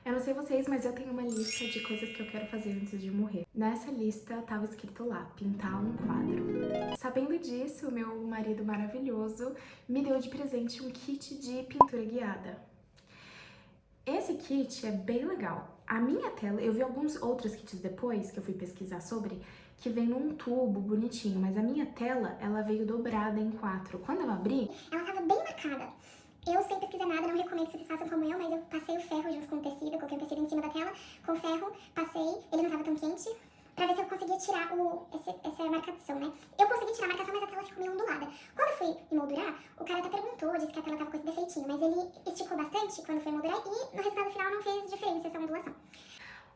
Eu não sei vocês, mas eu tenho uma lista de coisas que eu quero fazer antes de morrer. Nessa lista tava escrito lá, pintar um quadro. Sabendo disso, meu marido maravilhoso me deu de presente um kit de pintura guiada. Esse kit é bem legal. A minha tela, eu vi alguns outros kits depois, que eu fui pesquisar sobre, que vem num tubo bonitinho, mas a minha tela, ela veio dobrada em 4. Quando eu abri, ela tava bem marcada. Eu sem pesquisar nada, não recomendo que vocês façam como eu, mas eu passei o ferro junto com o tecido, coloquei o tecido em cima da tela, com o ferro, passei, ele não tava tão quente, pra ver se eu conseguia tirar essa marcação, né? Eu consegui tirar a marcação, mas a tela ficou meio ondulada. Quando eu fui emoldurar, o cara até perguntou, disse que a tela tava com esse defeitinho, mas ele esticou bastante quando foi emoldurar e no resultado final não fez diferença essa ondulação.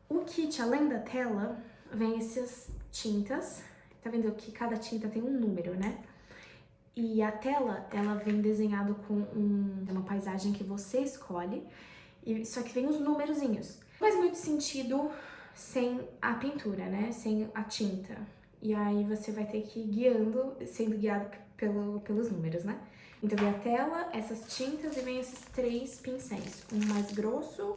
o kit, além da tela, vem essas tintas. Tá vendo que cada tinta tem um número, né? E a tela, ela vem desenhado com uma paisagem que você escolhe, só que vem os numerozinhos. Não faz muito sentido sem a pintura, né? Sem a tinta. E aí você vai ter que ir guiando, sendo guiado pelos números, né? Então vem a tela, essas tintas e vem esses 3 pincéis. Um mais grosso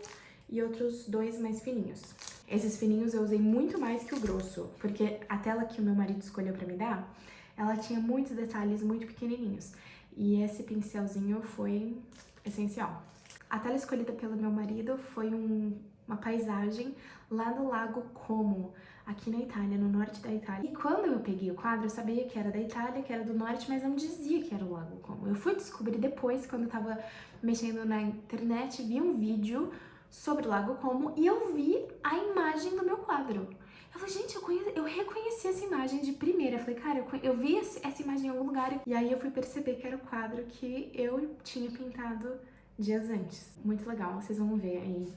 e outros 2 mais fininhos. Esses fininhos eu usei muito mais que o grosso, porque a tela que o meu marido escolheu pra me dar, ela tinha muitos detalhes muito pequenininhos. E esse pincelzinho foi essencial. A tela escolhida pelo meu marido foi uma paisagem lá no Lago Como, aqui na Itália, no norte da Itália. E quando eu peguei o quadro, eu sabia que era da Itália, que era do norte, mas não dizia que era o Lago Como. Eu fui descobrir depois, quando eu tava mexendo na internet, vi um vídeo sobre o Lago Como e eu vi a imagem do meu quadro. Eu falei, gente, eu reconheci essa imagem de primeira. Eu falei, cara, eu vi essa imagem em algum lugar. E aí eu fui perceber que era o quadro que eu tinha pintado dias antes. Muito legal, vocês vão ver aí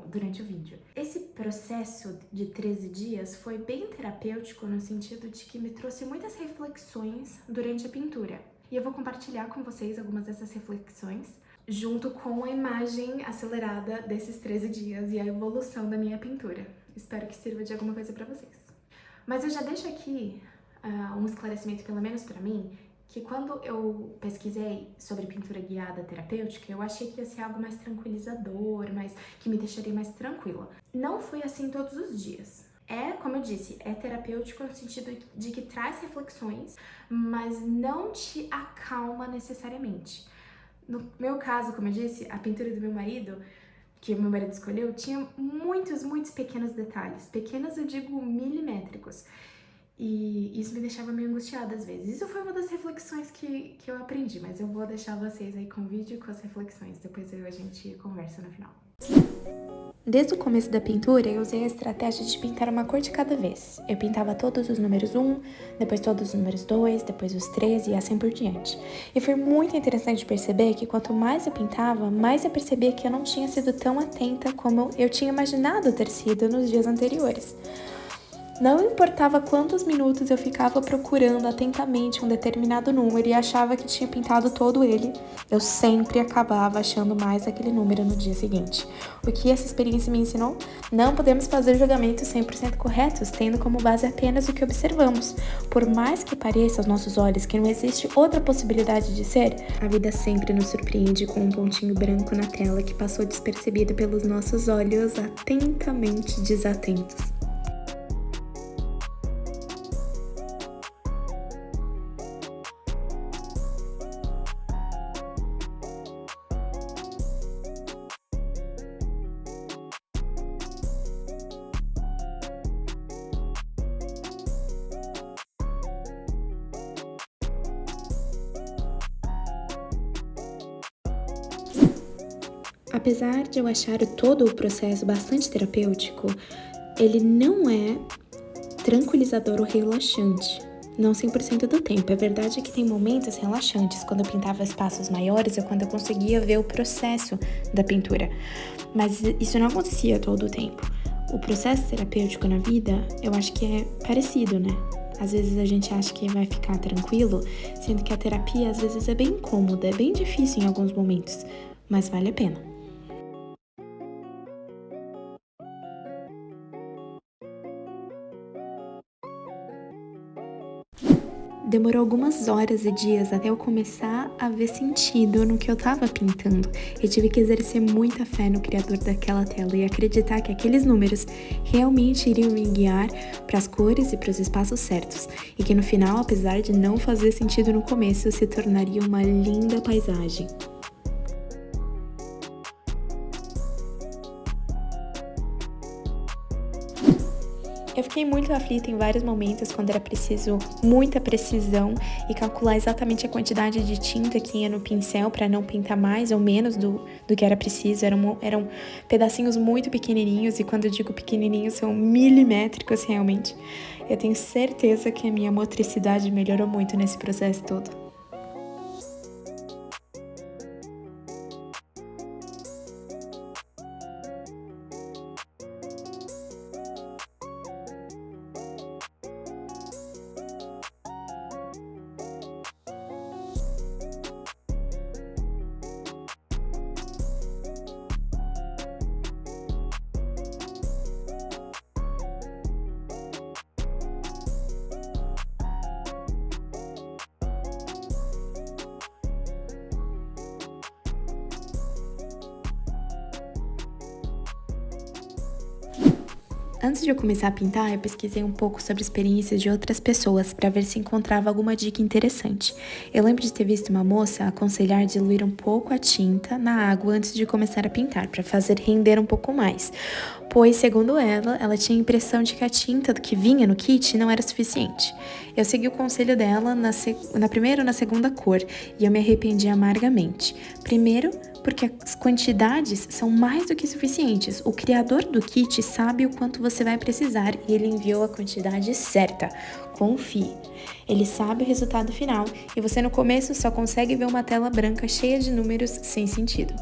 durante o vídeo. Esse processo de 13 dias foi bem terapêutico no sentido de que me trouxe muitas reflexões durante a pintura. E eu vou compartilhar com vocês algumas dessas reflexões, junto com a imagem acelerada desses 13 dias e a evolução da minha pintura. Espero que sirva de alguma coisa pra vocês. Mas eu já deixo aqui um esclarecimento, pelo menos pra mim, que quando eu pesquisei sobre pintura guiada terapêutica, eu achei que ia ser algo mais tranquilizador, que me deixaria mais tranquila. Não foi assim todos os dias. Como eu disse, é terapêutico no sentido de que traz reflexões, mas não te acalma necessariamente. No meu caso, como eu disse, a pintura do meu marido, que o meu marido escolheu, tinha muitos pequenos detalhes. Pequenos, eu digo, milimétricos. E isso me deixava meio angustiada às vezes. Isso foi uma das reflexões que eu aprendi, mas eu vou deixar vocês aí com o vídeo com as reflexões. Depois a gente conversa no final. Desde o começo da pintura, eu usei a estratégia de pintar uma cor de cada vez. Eu pintava todos os números 1, depois todos os números 2, depois os 3 e assim por diante. E foi muito interessante perceber que quanto mais eu pintava, mais eu percebia que eu não tinha sido tão atenta como eu tinha imaginado ter sido nos dias anteriores. Não importava quantos minutos eu ficava procurando atentamente um determinado número e achava que tinha pintado todo ele, eu sempre acabava achando mais aquele número no dia seguinte. O que essa experiência me ensinou? Não podemos fazer julgamentos 100% corretos, tendo como base apenas o que observamos. Por mais que pareça aos nossos olhos que não existe outra possibilidade de ser, a vida sempre nos surpreende com um pontinho branco na tela que passou despercebido pelos nossos olhos atentamente desatentos. Apesar de eu achar todo o processo bastante terapêutico, ele não é tranquilizador ou relaxante. Não 100% do tempo. É verdade que tem momentos relaxantes, quando eu pintava espaços maiores ou quando eu conseguia ver o processo da pintura. Mas isso não acontecia todo o tempo. O processo terapêutico na vida, eu acho que é parecido, né? Às vezes a gente acha que vai ficar tranquilo, sendo que a terapia às vezes é bem incômoda, é bem difícil em alguns momentos, mas vale a pena. Demorou algumas horas e dias até eu começar a ver sentido no que eu tava pintando. Eu tive que exercer muita fé no criador daquela tela e acreditar que aqueles números realmente iriam me guiar para as cores e para os espaços certos. E que no final, apesar de não fazer sentido no começo, se tornaria uma linda paisagem. Eu fiquei muito aflita em vários momentos quando era preciso muita precisão e calcular exatamente a quantidade de tinta que ia no pincel para não pintar mais ou menos do que era preciso. Eram pedacinhos muito pequenininhos e quando eu digo pequenininhos são milimétricos realmente. Eu tenho certeza que a minha motricidade melhorou muito nesse processo todo. Antes de eu começar a pintar, eu pesquisei um pouco sobre experiências de outras pessoas para ver se encontrava alguma dica interessante. Eu lembro de ter visto uma moça aconselhar diluir um pouco a tinta na água antes de começar a pintar, para fazer render um pouco mais. Pois, segundo ela tinha a impressão de que a tinta que vinha no kit não era suficiente. Eu segui o conselho dela na primeira ou na segunda cor e eu me arrependi amargamente. Primeiro, porque as quantidades são mais do que suficientes. O criador do kit sabe o quanto você vai precisar e ele enviou a quantidade certa. Confie. Ele sabe o resultado final e você no começo só consegue ver uma tela branca cheia de números sem sentido.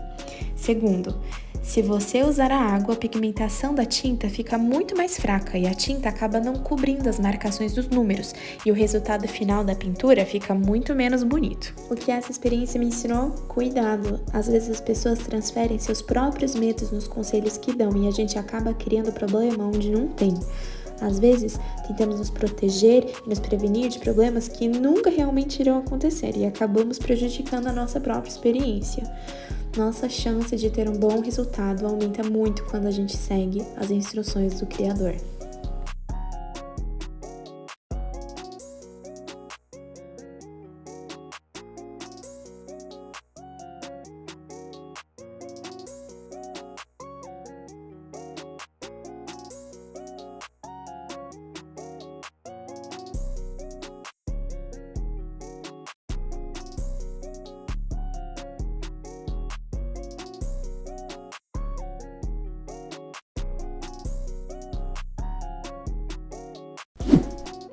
Segundo, se você usar a água, a pigmentação da tinta fica muito mais fraca e a tinta acaba não cobrindo as marcações dos números e o resultado final da pintura fica muito menos bonito. O que essa experiência me ensinou? Cuidado! Às vezes as pessoas transferem seus próprios medos nos conselhos que dão e a gente acaba criando problema onde não tem. Às vezes, tentamos nos proteger e nos prevenir de problemas que nunca realmente irão acontecer e acabamos prejudicando a nossa própria experiência. Nossa chance de ter um bom resultado aumenta muito quando a gente segue as instruções do criador.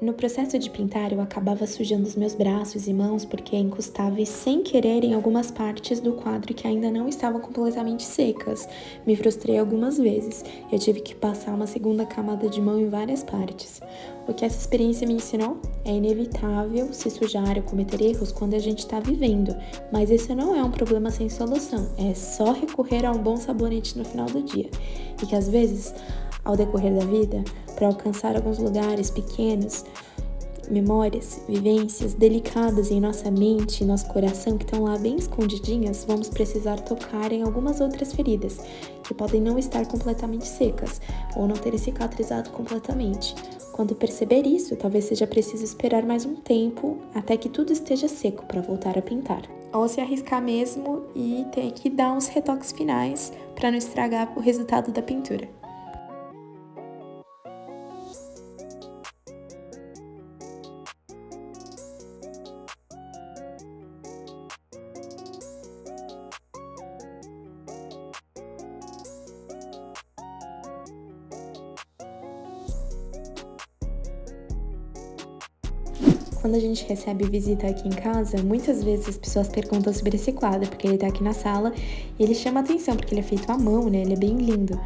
No processo de pintar, eu acabava sujando os meus braços e mãos porque encostava sem querer em algumas partes do quadro que ainda não estavam completamente secas. Me frustrei algumas vezes. Eu tive que passar uma segunda camada de mão em várias partes. O que essa experiência me ensinou? É inevitável se sujar ou cometer erros quando a gente está vivendo, mas isso não é um problema sem solução. É só recorrer a um bom sabonete no final do dia. E que às vezes, ao decorrer da vida, para alcançar alguns lugares pequenos, memórias, vivências delicadas em nossa mente e nosso coração que estão lá bem escondidinhas, vamos precisar tocar em algumas outras feridas que podem não estar completamente secas ou não terem cicatrizado completamente. Quando perceber isso, talvez seja preciso esperar mais um tempo até que tudo esteja seco para voltar a pintar. Ou se arriscar mesmo e ter que dar uns retoques finais para não estragar o resultado da pintura. Quando a gente recebe visita aqui em casa, muitas vezes as pessoas perguntam sobre esse quadro, porque ele tá aqui na sala e ele chama atenção, porque ele é feito à mão, né? Ele é bem lindo.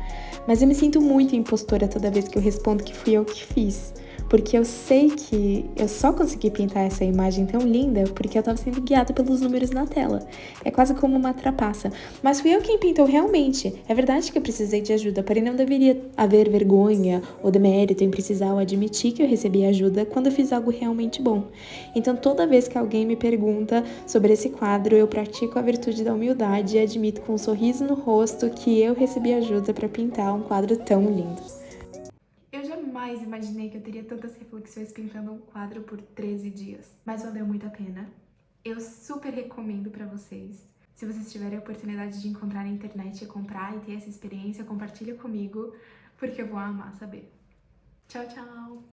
Mas eu me sinto muito impostora toda vez que eu respondo que fui eu que fiz. Porque eu sei que eu só consegui pintar essa imagem tão linda porque eu estava sendo guiada pelos números na tela. É quase como uma trapaça. Mas fui eu quem pintou realmente. É verdade que eu precisei de ajuda, porém não deveria haver vergonha ou demérito em precisar ou admitir que eu recebi ajuda quando eu fiz algo realmente bom. Então toda vez que alguém me pergunta sobre esse quadro, eu pratico a virtude da humildade e admito com um sorriso no rosto que eu recebi ajuda para pintar um quadro tão lindo. Eu jamais imaginei que eu teria tantas reflexões pintando um quadro por 13 dias, mas valeu muito a pena. Eu super recomendo pra vocês. Se vocês tiverem a oportunidade de encontrar na internet e comprar e ter essa experiência, compartilha comigo, porque eu vou amar saber. Tchau, tchau!